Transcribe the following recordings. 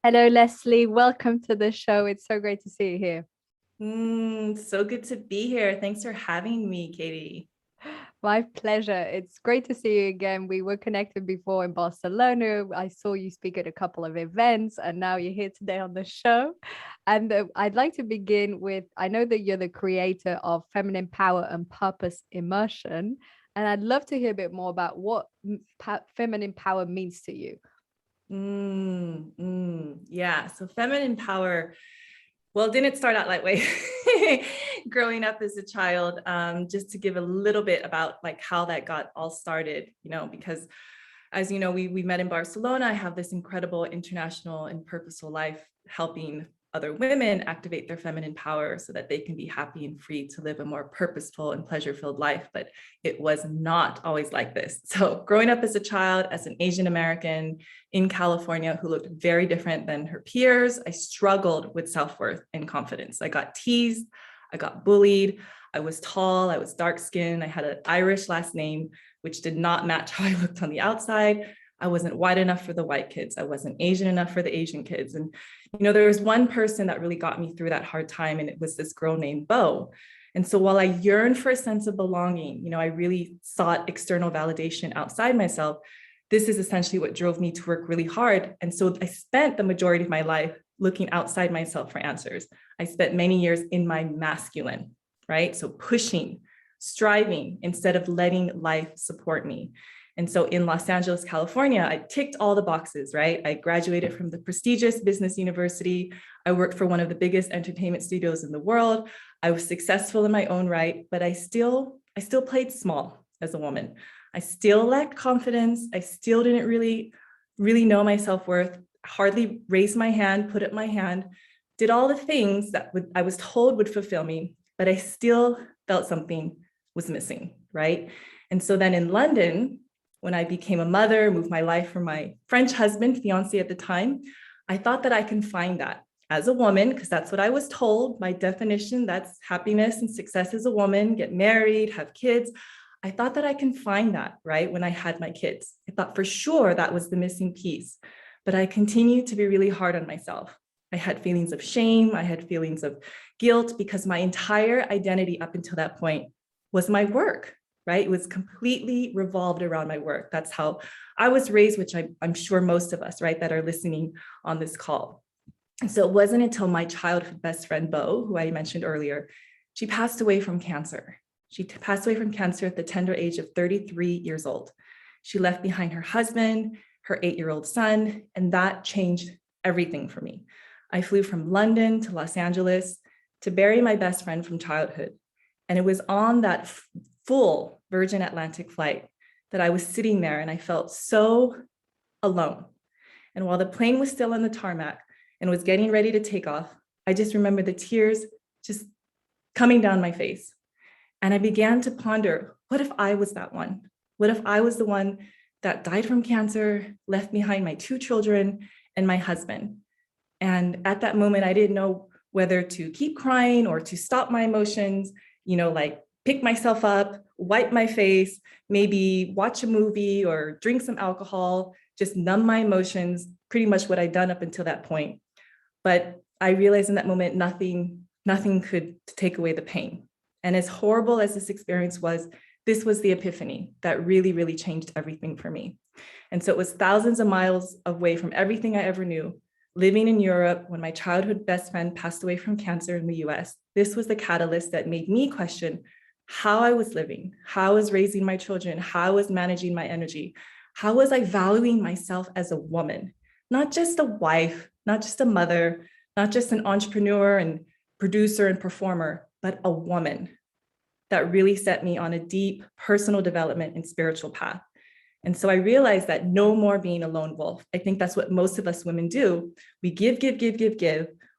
Hello, Leslie. Welcome to the show. It's so great to see you here. So good to be here. Thanks for having me, Katie. My pleasure. It's great to see you again. We were connected before in Barcelona. I saw you speak at a couple of events, and now you're here today on the show. And I'd like to begin with, I know that you're the creator of Feminine Power and Purpose Immersion, and I'd love to hear a bit more about what feminine power means to you. Yeah. So feminine power, well, didn't start out that way. Growing up as a child, just to give a little bit about like how that got all started, because as you know, we met in Barcelona. I have this incredible international and purposeful life helping other women activate their feminine power so that they can be happy and free to live a more purposeful and pleasure-filled life. But it was not always like this. So growing up as a child, as an Asian American in California who looked very different than her peers, I struggled with self-worth and confidence. I got teased, I got bullied, I was tall, I was dark-skinned, I had an Irish last name, which did not match how I looked on the outside. I wasn't white enough for the white kids. I wasn't Asian enough for the Asian kids. And, there was one person that really got me through that hard time, and it was this girl named Bo. And so while I yearned for a sense of belonging, I really sought external validation outside myself. This is essentially what drove me to work really hard. And so I spent the majority of my life looking outside myself for answers. I spent many years in my masculine, right? So pushing, striving instead of letting life support me. And so in Los Angeles, California, I ticked all the boxes, right? I graduated from the prestigious business university. I worked for one of the biggest entertainment studios in the world. I was successful in my own right, but I still played small as a woman. I still lacked confidence. I still didn't really know my self-worth, hardly raised my hand, put up my hand, did all the things that I was told would fulfill me, but I still felt something was missing, right? And so then in London, when I became a mother, moved my life from my French husband, fiance at the time, I thought that I can find that as a woman, because that's what I was told. My definition, that's happiness and success as a woman, get married, have kids. I thought that I can find that, right, when I had my kids. I thought for sure that was the missing piece, but I continued to be really hard on myself. I had feelings of shame. I had feelings of guilt because my entire identity up until that point was my work, right? It was completely revolved around my work. That's how I was raised, which I'm sure most of us, right, that are listening on this call. And so it wasn't until my childhood best friend, Bo, who I mentioned earlier, she passed away from cancer. She passed away from cancer at the tender age of 33 years old. She left behind her husband, her 8-year-old son, and that changed everything for me. I flew from London to Los Angeles to bury my best friend from childhood. And it was on that full Virgin Atlantic flight that I was sitting there and I felt so alone. And while the plane was still on the tarmac and was getting ready to take off, I just remember the tears just coming down my face. And I began to ponder, what if I was that one? What if I was the one that died from cancer, left behind my 2 children and my husband? And at that moment, I didn't know whether to keep crying or to stop my emotions, like pick myself up, wipe my face, maybe watch a movie or drink some alcohol, just numb my emotions, pretty much what I'd done up until that point. But I realized in that moment, nothing could take away the pain. And as horrible as this experience was, this was the epiphany that really, really changed everything for me. And so it was thousands of miles away from everything I ever knew, living in Europe when my childhood best friend passed away from cancer in the US. This was the catalyst that made me question how I was living, how I was raising my children, how I was managing my energy, how was I valuing myself as a woman, not just a wife, not just a mother, not just an entrepreneur and producer and performer, but a woman. That really set me on a deep personal development and spiritual path. And so I realized that no more being a lone wolf. I think that's what most of us women do. We give.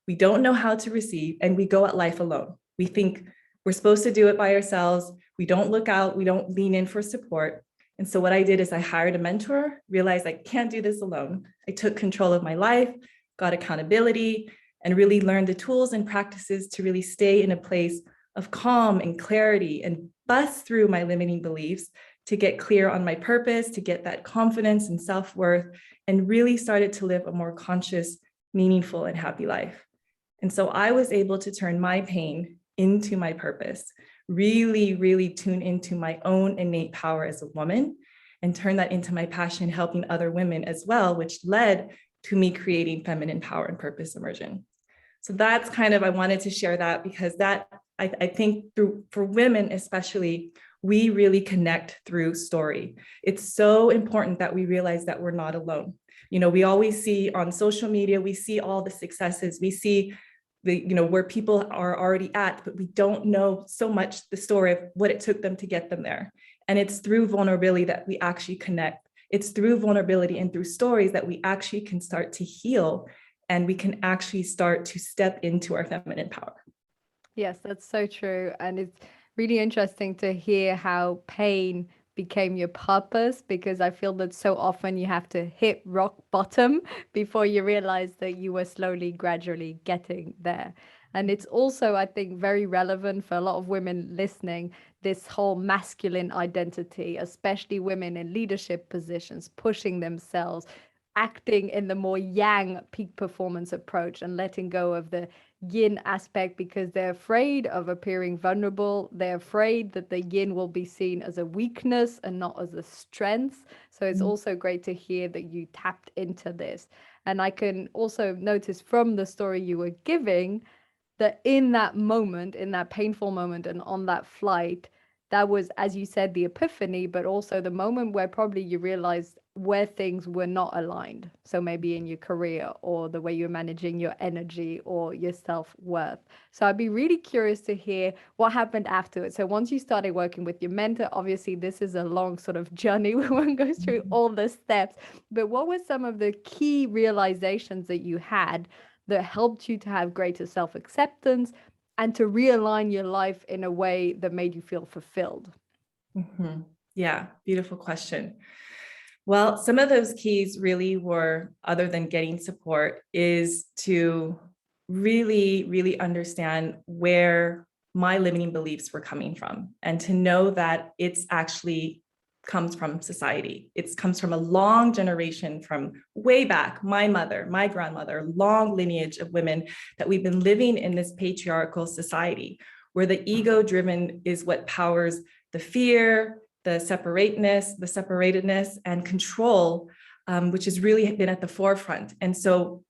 We don't know how to receive, and we go at life alone. We think we're supposed to do it by ourselves. We don't look out. We don't lean in for support. And so what I did is I hired a mentor, realized I can't do this alone. I took control of my life, got accountability, and really learned the tools and practices to really stay in a place of calm and clarity and bust through my limiting beliefs to get clear on my purpose, to get that confidence and self-worth, and really started to live a more conscious meaningful, and happy life. And so I was able to turn my pain into my purpose, really, really tune into my own innate power as a woman and turn that into my passion, helping other women as well, which led to me creating Feminine Power and Purpose Immersion. So that's kind of, I wanted to share that because that, I think for women especially, we really connect through story. It's so important that we realize that we're not alone. You know, we always see on social media, we see all the successes, we see the, you know, where people are already at, but we don't know so much the story of what it took them to get them there. And it's through vulnerability that we actually connect. It's through vulnerability and through stories that we actually can start to heal, and we can actually start to step into our feminine power. Yes, that's so true. And it's really interesting to hear how pain became your purpose, because I feel that so often you have to hit rock bottom before you realize that you were slowly, gradually getting there. And it's also, I think, very relevant for a lot of women listening, this whole masculine identity, especially women in leadership positions, pushing themselves, acting in the more yang peak performance approach and letting go of the yin aspect because they're afraid of appearing vulnerable. They're afraid that the yin will be seen as a weakness and not as a strength. So it's also great to hear that you tapped into this. And I can also notice from the story you were giving that in that moment, in that painful moment and on that flight, that was, as you said, the epiphany, but also the moment where probably you realized where things were not aligned. So maybe in your career or the way you're managing your energy or your self-worth. So I'd be really curious to hear what happened afterwards. So once you started working with your mentor, obviously this is a long sort of journey. We won't go through all the steps, but what were some of the key realizations that you had that helped you to have greater self-acceptance and to realign your life in a way that made you feel fulfilled? Mm-hmm. Yeah, beautiful question. Well, some of those keys really were, other than getting support, is to really, really understand where my limiting beliefs were coming from, and to know that it's actually comes from society. It comes from a long generation from way back, my mother, my grandmother, long lineage of women that we've been living in this patriarchal society where the ego-driven is what powers the fear, the separatedness and control, which has really been at the forefront. And so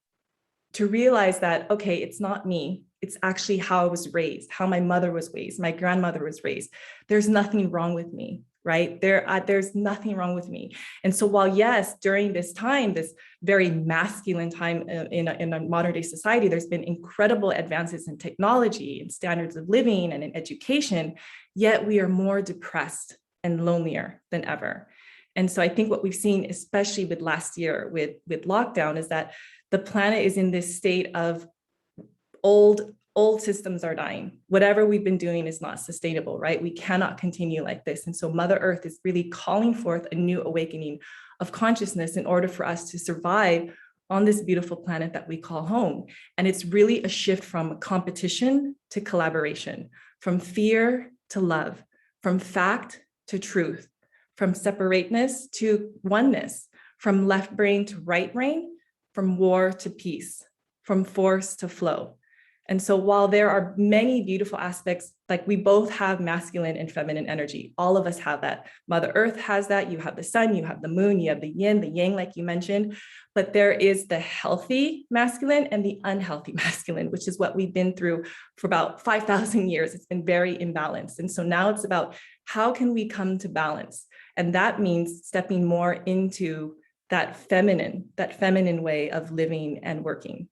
to realize that, okay, it's not me, it's actually how I was raised, how my mother was raised, my grandmother was raised. There's nothing wrong with me, right? There's nothing wrong with me. And so while yes, during this time, this very masculine time in a modern day society, there's been incredible advances in technology and standards of living and in education, yet we are more depressed and lonelier than ever. And so I think what we've seen, especially with last year with lockdown, is that the planet is in this state of old systems are dying. Whatever we've been doing is not sustainable, right? We cannot continue like this. And so Mother Earth is really calling forth a new awakening of consciousness in order for us to survive on this beautiful planet that we call home. And it's really a shift from competition to collaboration, from fear to love, from fact to truth, from separateness to oneness, from left brain to right brain, from war to peace, from force to flow. And so while there are many beautiful aspects, like we both have masculine and feminine energy, all of us have that. Mother Earth has that. You have the sun, you have the moon, you have the yin, the yang, like you mentioned, but there is the healthy masculine and the unhealthy masculine, which is what we've been through for about 5,000 years. It's been very imbalanced. And so now it's about how can we come to balance? And that means stepping more into that feminine way of living and working.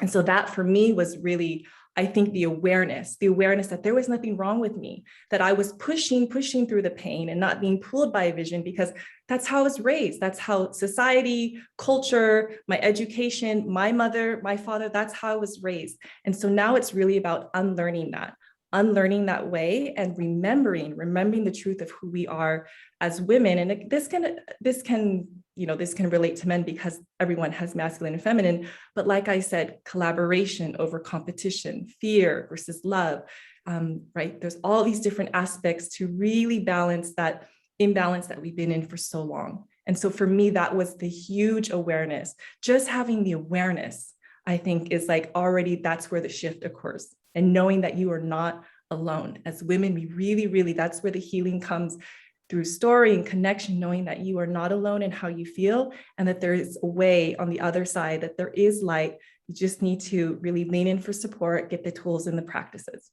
And so that for me was really, I think, the awareness that there was nothing wrong with me, that I was pushing through the pain and not being pulled by a vision, because that's how I was raised. That's how society, culture, my education, my mother, my father, that's how I was raised. And so now it's really about unlearning that way and remembering the truth of who we are as women. And this can relate to men because everyone has masculine and feminine, but like I said, collaboration over competition, fear versus love, right? There's all these different aspects to really balance that imbalance that we've been in for so long. And so for me, that was the huge awareness, just having the awareness I think is like already that's where the shift occurs. And knowing that you are not alone. As women, we really, really, that's where the healing comes through story and connection, knowing that you are not alone in how you feel and that there is a way on the other side, that there is light. You just need to really lean in for support, get the tools and the practices.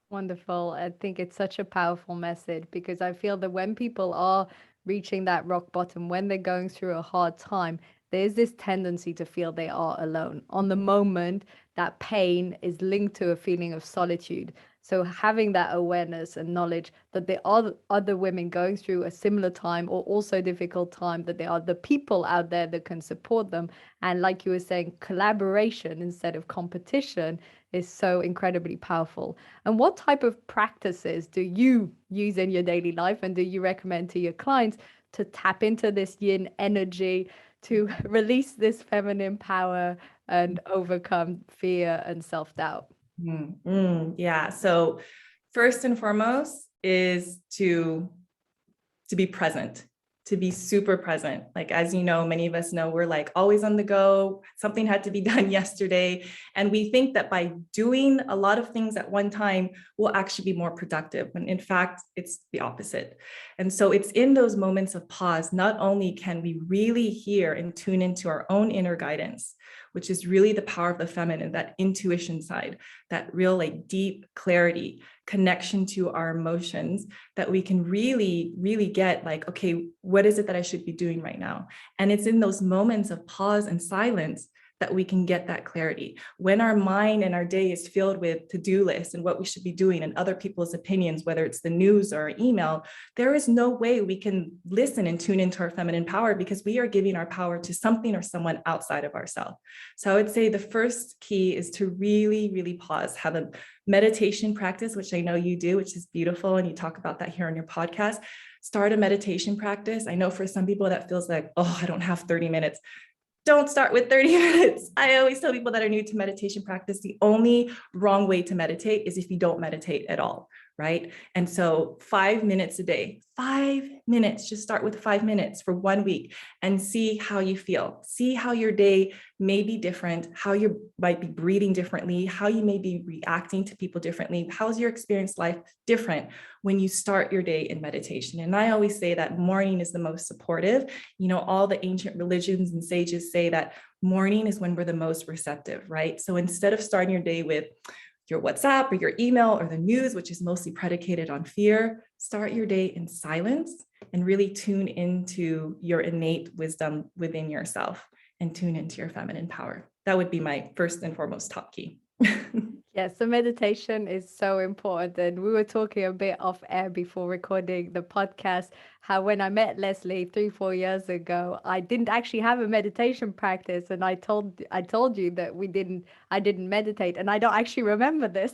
Wonderful. I think it's such a powerful message because I feel that when people are reaching that rock bottom, when they're going through a hard time, there's this tendency to feel they are alone. On the moment, that pain is linked to a feeling of solitude. So having that awareness and knowledge that there are other women going through a similar time or also difficult time, that there are the people out there that can support them. And like you were saying, collaboration instead of competition is so incredibly powerful. And what type of practices do you use in your daily life and do you recommend to your clients to tap into this yin energy, to release this feminine power and overcome fear and self-doubt? Yeah. So first and foremost is to be present, to be super present. Like, as you know, many of us know, we're like always on the go. Something had to be done yesterday. And we think that by doing a lot of things at one time, we'll actually be more productive. When in fact, it's the opposite. And so it's in those moments of pause, not only can we really hear and tune into our own inner guidance, which is really the power of the feminine, that intuition side, that real like deep clarity, connection to our emotions, that we can really, really get like, okay, what is it that I should be doing right now? And it's in those moments of pause and silence that we can get that clarity. When our mind and our day is filled with to-do lists and what we should be doing and other people's opinions, whether it's the news or email, there is no way we can listen and tune into our feminine power because we are giving our power to something or someone outside of ourselves. So I would say the first key is to really, really pause, have a meditation practice, which I know you do, which is beautiful. And you talk about that here on your podcast. Start a meditation practice. I know for some people that feels like, oh, I don't have 30 minutes. Don't start with 30 minutes. I always tell people that are new to meditation practice, the only wrong way to meditate is if you don't meditate at all, right? And so 5 minutes a day, 5 minutes, just start with 5 minutes for 1 week and see how you feel. See how your day may be different, how you might be breathing differently, how you may be reacting to people differently. How's your experience life different when you start your day in meditation? And I always say that morning is the most supportive. You know, all the ancient religions and sages say that morning is when we're the most receptive, right? So instead of starting your day with your WhatsApp or your email or the news, which is mostly predicated on fear, start your day in silence and really tune into your innate wisdom within yourself and tune into your feminine power. That would be my first and foremost top key. Yes, so meditation is so important. And we were talking a bit off air before recording the podcast, how when I met Leslie 3-4 years ago, I didn't actually have a meditation practice. And I told you that I didn't meditate, and I don't actually remember this.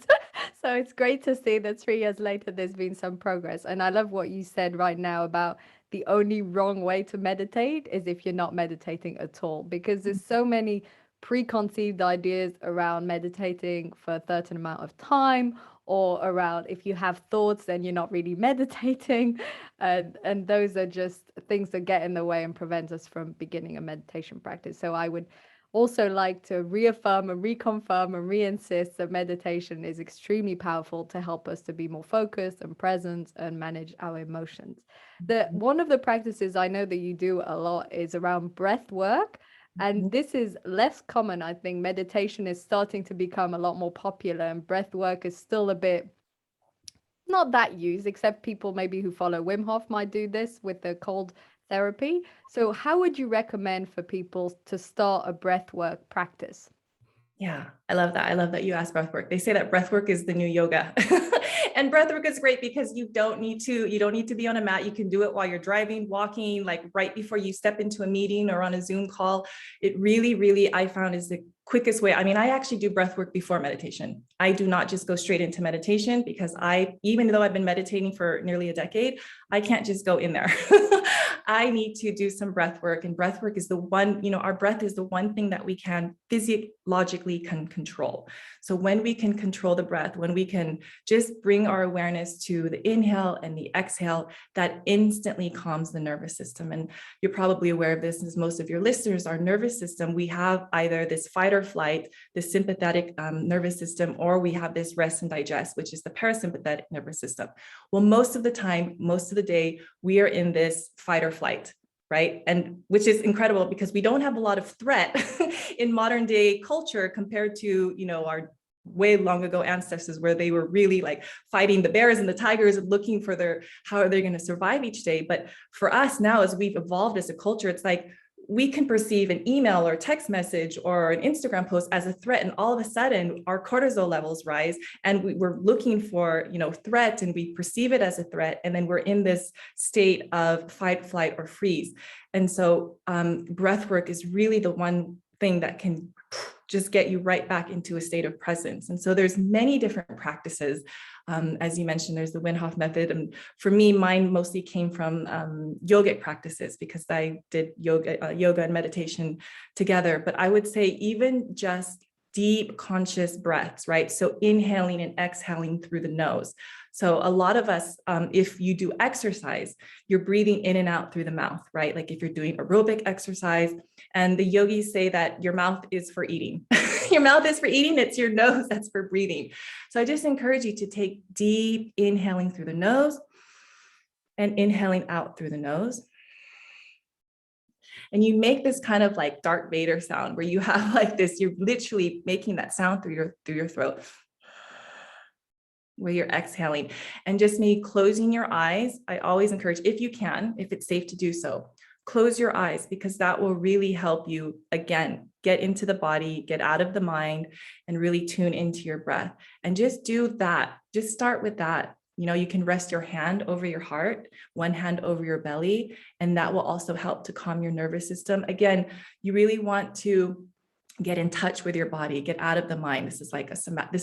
So it's great to see that 3 years later, there's been some progress. And I love what you said right now about the only wrong way to meditate is if you're not meditating at all, because there's so many preconceived ideas around meditating for a certain amount of time, or around if you have thoughts then you're not really meditating, and those are just things that get in the way and prevent us from beginning a meditation practice. So I would also like to reaffirm and reconfirm and reinsist that meditation is extremely powerful to help us to be more focused and present and manage our emotions. One of the practices I know that you do a lot is around breath work. And this is less common. I think meditation is starting to become a lot more popular, and breath work is still a bit not that used, except people maybe who follow Wim Hof might do this with the cold therapy. So how would you recommend for people to start a breath work practice? Yeah, I love that. I love that you asked breathwork. They say that breathwork is the new yoga. And breathwork is great because you don't need to be on a mat. You can do it while you're driving, walking, like right before you step into a meeting or on a Zoom call. It really, really, I found is the quickest way. I mean, I actually do breathwork before meditation. I do not just go straight into meditation because even though I've been meditating for nearly a decade, I can't just go in there. I need to do some breath work, and breath work is the one, our breath is the one thing that we can physiologically can control. So when we can control the breath, when we can just bring our awareness to the inhale and the exhale, that instantly calms the nervous system. And you're probably aware of this, as most of your listeners, our nervous system, we have either this fight or or flight, the sympathetic nervous system, or we have this rest and digest, which is the parasympathetic nervous system. Well, most of the time, most of the day, we are in this fight or flight, right? And which is incredible because we don't have a lot of threat in modern day culture compared to, our way long ago ancestors, where they were really like fighting the bears and the tigers and looking for how are they going to survive each day. But for us now, as we've evolved as a culture, it's like we can perceive an email or text message or an Instagram post as a threat, and all of a sudden our cortisol levels rise, and we're looking for threat, and we perceive it as a threat, and then we're in this state of fight, flight, or freeze. And so breath work is really the one thing that can just get you right back into a state of presence. And so there's many different practices. As you mentioned, there's the Wim Hof method. And for me, mine mostly came from yogic practices because I did yoga and meditation together. But I would say even just deep conscious breaths, right? So inhaling and exhaling through the nose. So a lot of us, if you do exercise, you're breathing in and out through the mouth, right? Like if you're doing aerobic exercise, and the yogis say that your mouth is for eating. Your mouth is for eating, it's your nose that's for breathing. So I just encourage you to take deep inhaling through the nose and inhaling out through the nose. And you make this kind of like Darth Vader sound where you have like this, you're literally making that sound through your throat, where you're exhaling, and just maybe closing your eyes. I always encourage, if you can, if it's safe to do so, close your eyes, because that will really help you, again, get into the body, get out of the mind, and really tune into your breath. And just do that. Just start with that. You can rest your hand over your heart, one hand over your belly, and that will also help to calm your nervous system. Again, you really want to get in touch with your body, get out of the mind. This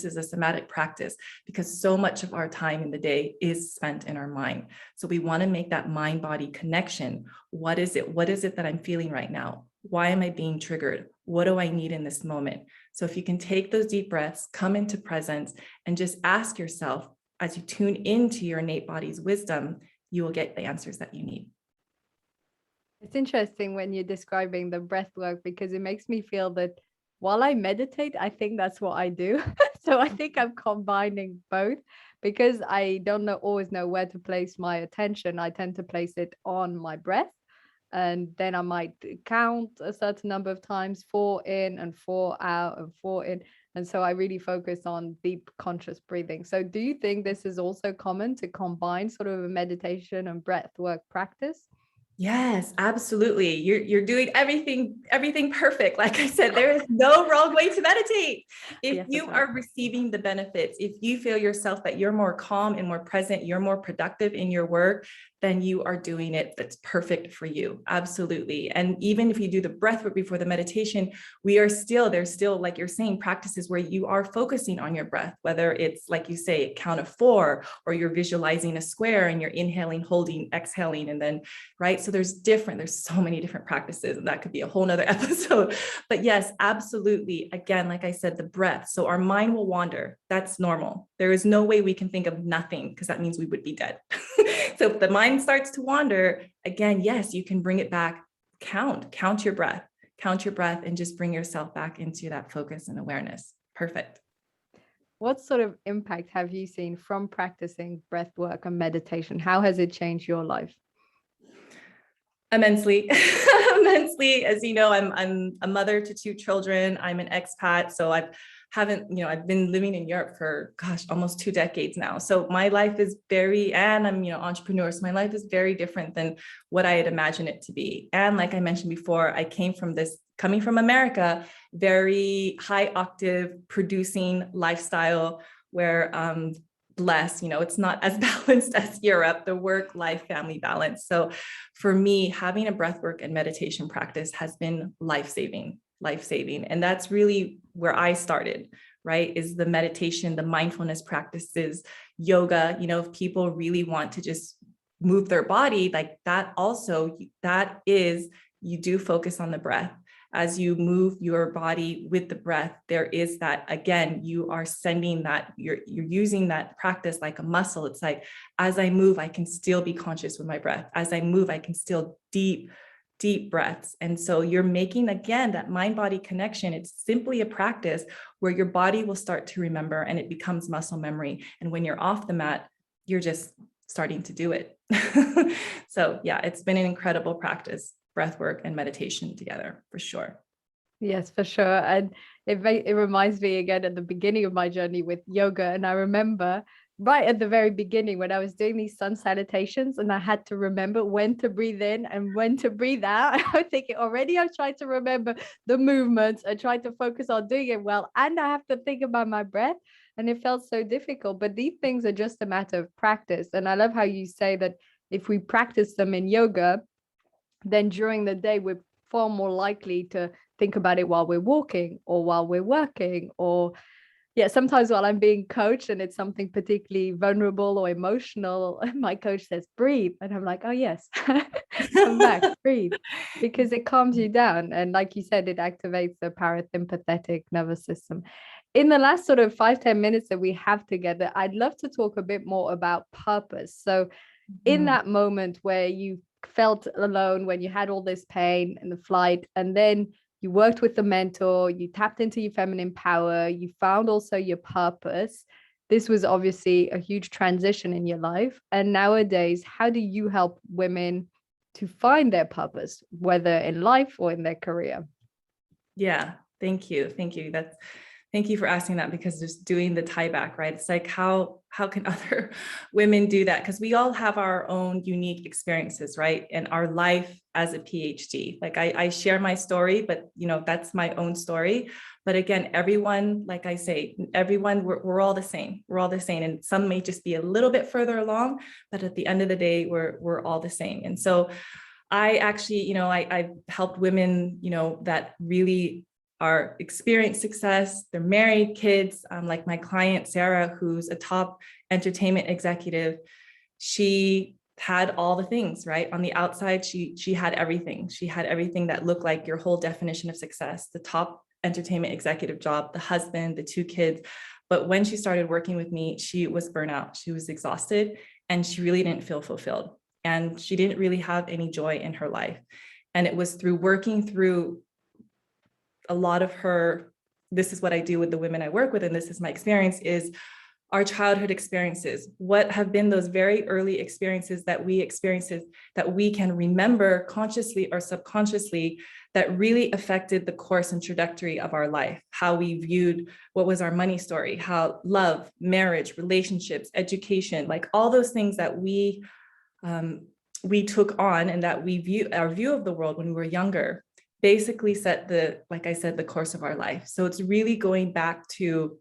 is a somatic practice, because so much of our time in the day is spent in our mind. So we want to make that mind-body connection. What is it? What is it that I'm feeling right now? Why am I being triggered? What do I need in this moment? So if you can take those deep breaths, come into presence, and just ask yourself, as you tune into your innate body's wisdom, you will get the answers that you need. It's interesting when you're describing the breath work, because it makes me feel that while I meditate, I think that's what I do. So I think I'm combining both, because I don't always know where to place my attention. I tend to place it on my breath, and then I might count a certain number of times, 4 in and 4 out and 4 in. And so I really focus on deep conscious breathing. So do you think this is also common to combine sort of a meditation and breath work practice? Yes, absolutely. You're doing everything perfect. Like I said, there is no wrong way to meditate. If Yes, you that's right. are receiving the benefits, if you feel yourself that you're more calm and more present, you're more productive in your work, then you are doing it. That's perfect for you. Absolutely. And even if you do the breath work before the meditation, there's still, like you're saying, practices where you are focusing on your breath, whether it's like you say, count of 4, or you're visualizing a square and you're inhaling, holding, exhaling, and then, right? So there's so many different practices, and that could be a whole nother episode. But yes, absolutely. Again, like I said, the breath. So our mind will wander. That's normal. There is no way we can think of nothing, because that means we would be dead. So if the mind starts to wander, again, yes, you can bring it back. Count your breath, and just bring yourself back into that focus and awareness. Perfect. What sort of impact have you seen from practicing breath work and meditation? How has it changed your life? Immensely. As you know, I'm a mother to 2 children. I'm an expat. So I've been living in Europe for, almost 2 decades now. So my life is and I'm, entrepreneur. So my life is very different than what I had imagined it to be. And like I mentioned before, I coming from America, very high octave producing lifestyle where, blessed, it's not as balanced as Europe, the work-life family balance. So for me, having a breathwork and meditation practice has been life-saving. And that's really where I started, right? Is the meditation, the mindfulness practices, yoga. If people really want to just move their body like that, you do focus on the breath. As you move your body with the breath, there is that, again, you are sending that, you're using that practice like a muscle. It's like, as I move, I can still be conscious with my breath. As I move, I can still deep deep breaths. And so you're making, again, that mind-body connection. It's simply a practice where your body will start to remember and it becomes muscle memory. And when you're off the mat, you're just starting to do it. So yeah, it's been an incredible practice, breath work and meditation together, for sure. Yes, for sure. And it reminds me again at the beginning of my journey with yoga. And I remember right at the very beginning when I was doing these sun salutations and I had to remember when to breathe in and when to breathe out. I was thinking already I've tried to remember the movements and tried to focus on doing it well. And I have to think about my breath. And it felt so difficult. But these things are just a matter of practice. And I love how you say that if we practice them in yoga, then during the day, we're far more likely to think about it while we're walking or while we're working, or sometimes while I'm being coached and it's something particularly vulnerable or emotional, my coach says breathe, and I'm like, oh yes, come back, breathe, because it calms you down, and like you said, it activates the parasympathetic nervous system. In the last sort of 5-10 minutes that we have together, I'd love to talk a bit more about purpose. So in that moment where you felt alone, when you had all this pain in the flight, and then you worked with the mentor, you tapped into your feminine power, you found also your purpose. This was obviously a huge transition in your life. And nowadays, how do you help women to find their purpose, whether in life or in their career? Yeah, thank you. Thank you. Thank you for asking that, because just doing the tie back, right? It's like, how can other women do that? Because we all have our own unique experiences, right? And our life as a PhD. Like I share my story, but that's my own story. But again, everyone, like I say, everyone, we're all the same. We're all the same. And some may just be a little bit further along, but at the end of the day, we're all the same. And so I actually, I've helped women, that really are experienced success. They're married, kids, like my client, Sarah, who's a top entertainment executive. She had all the things, right? On the outside, she had everything. She had everything that looked like your whole definition of success, the top entertainment executive job, the husband, the 2 kids. But when she started working with me, she was burnout. She was exhausted and she really didn't feel fulfilled. And she didn't really have any joy in her life. And it was through working through a lot of her, this is what I do with the women I work with, and this is my experience, is our childhood experiences. What have been those very early experiences that we can remember consciously or subconsciously that really affected the course and trajectory of our life, how we viewed what was our money story, how love, marriage, relationships, education, like all those things that we took on and that our view of the world when we were younger basically set like I said, the course of our life. So it's really going back to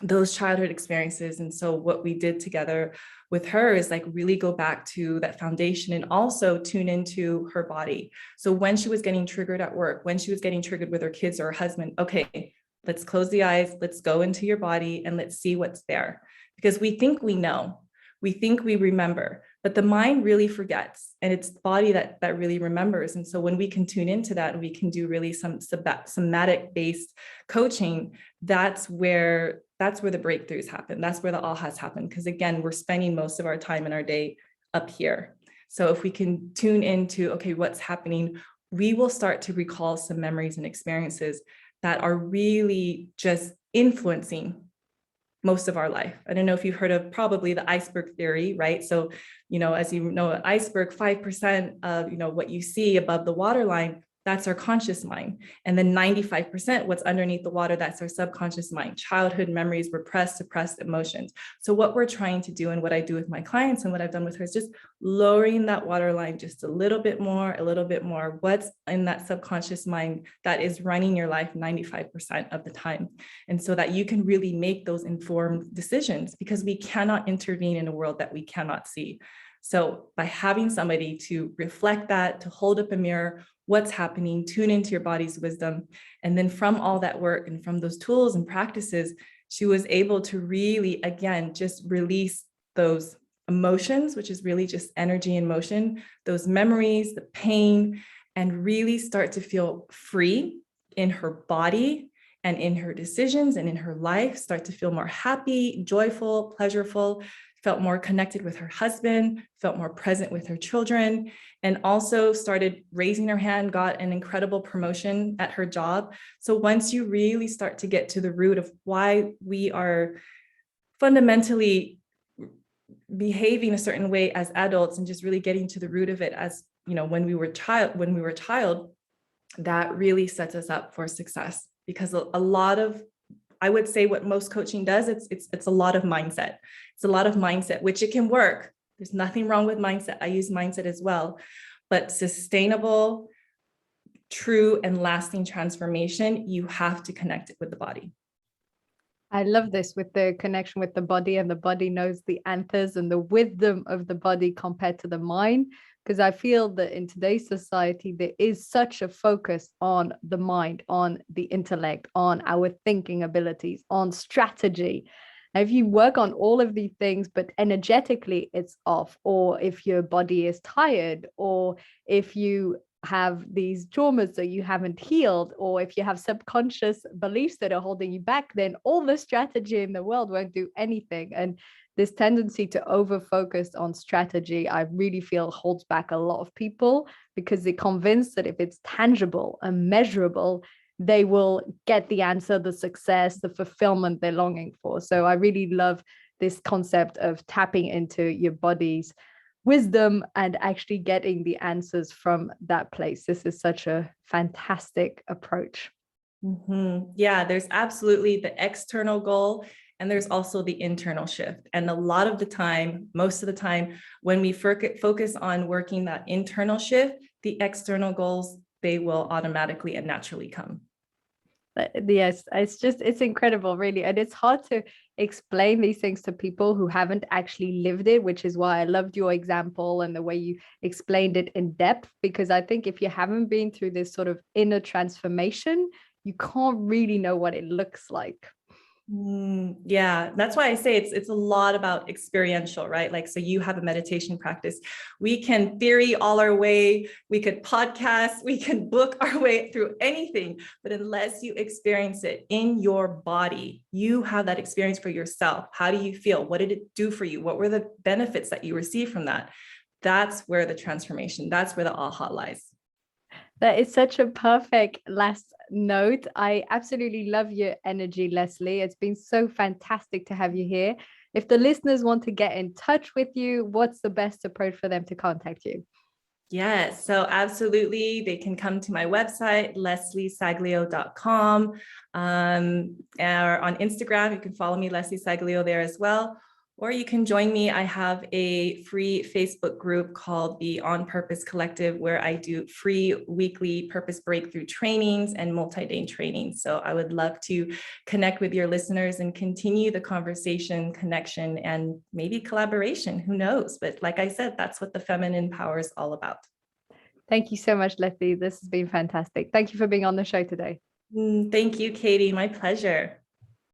those childhood experiences. And so what we did together with her is like really go back to that foundation and also tune into her body. So when she was getting triggered at work, when she was getting triggered with her kids or her husband, okay, let's close the eyes, let's go into your body and let's see what's there. Because we think we know, we think we remember, but the mind really forgets, and it's the body that really remembers. And so when we can tune into that and we can do really some somatic based coaching, that's where the breakthroughs happen. That's where the ahas happen. Because again, we're spending most of our time in our day up here. So if we can tune into, okay, what's happening, we will start to recall some memories and experiences that are really just influencing most of our life. I don't know if you've heard of probably the iceberg theory, right? So, as you know, an iceberg, 5% of, what you see above the waterline, that's our conscious mind. And then 95%, what's underneath the water, that's our subconscious mind, childhood memories, repressed, suppressed emotions. So what we're trying to do and what I do with my clients and what I've done with her is just lowering that waterline just a little bit more. What's in that subconscious mind that is running your life 95% of the time. And so that you can really make those informed decisions, because we cannot intervene in a world that we cannot see. So by having somebody to reflect that, to hold up a mirror, what's happening, tune into your body's wisdom. And then from all that work and from those tools and practices, she was able to really, again, just release those emotions, which is really just energy and motion, those memories, the pain, and really start to feel free in her body and in her decisions and in her life, start to feel more happy, joyful, pleasureful. felt more connected with her husband, felt more present with her children, and also started raising her hand, got an incredible promotion at her job. So once you really start to get to the root of why we are fundamentally behaving a certain way as adults, and just really getting to the root of it, as you know, when we were a child, that really sets us up for success. Because a lot of, I would say, what most coaching does, it's a lot of mindset. It's a lot of mindset, which it can work. There's nothing wrong with mindset. I use mindset as well, but sustainable, true, and lasting transformation, you have to connect it with the body. I love this with the connection with the body, and the body knows the answers and the wisdom of the body compared to the mind. Because I feel that in today's society, there is such a focus on the mind, on the intellect, on our thinking abilities, on strategy. And if you work on all of these things, but energetically it's off, or if your body is tired, or if you have these traumas that you haven't healed, or if you have subconscious beliefs that are holding you back, then all the strategy in the world won't do anything. And this tendency to over focus on strategy, I really feel holds back a lot of people, because they're convinced that if it's tangible and measurable, they will get the answer, the success, the fulfillment they're longing for. So I really love this concept of tapping into your body's wisdom and actually getting the answers from that place. This is such a fantastic approach. Mm-hmm. Yeah, there's absolutely the external goal, and there's also the internal shift. And a lot of the time, most of the time, when we focus on working that internal shift, the external goals, they will automatically and naturally come. Yes, it's incredible, really. And it's hard to explain these things to people who haven't actually lived it, which is why I loved your example and the way you explained it in depth. Because I think if you haven't been through this sort of inner transformation, you can't really know what it looks like. Yeah, that's why I say it's a lot about experiential, right? Like, so you have a meditation practice. We can theory all our way, we could podcast, we can book our way through anything, but unless you experience it in your body, you have that experience for yourself. How do you feel? What did it do for you? What were the benefits that you received from that? That's where the transformation, that's where the aha lies. That is such a perfect last note. I absolutely love your energy, Leslie. It's been so fantastic to have you here. If the listeners want to get in touch with you, what's the best approach for them to contact you? Yes, so absolutely. They can come to my website, lesliesaglio.com. Or on Instagram, you can follow me, Leslie Saglio, there as well. Or you can join me. I have a free Facebook group called the On Purpose Collective, where I do free weekly purpose breakthrough trainings and multi-day trainings. So I would love to connect with your listeners and continue the conversation, connection, and maybe collaboration. Who knows? But like I said, that's what the Feminine Power is all about. Thank you so much, Leslie. This has been fantastic. Thank you for being on the show today. Thank you, Katie. My pleasure.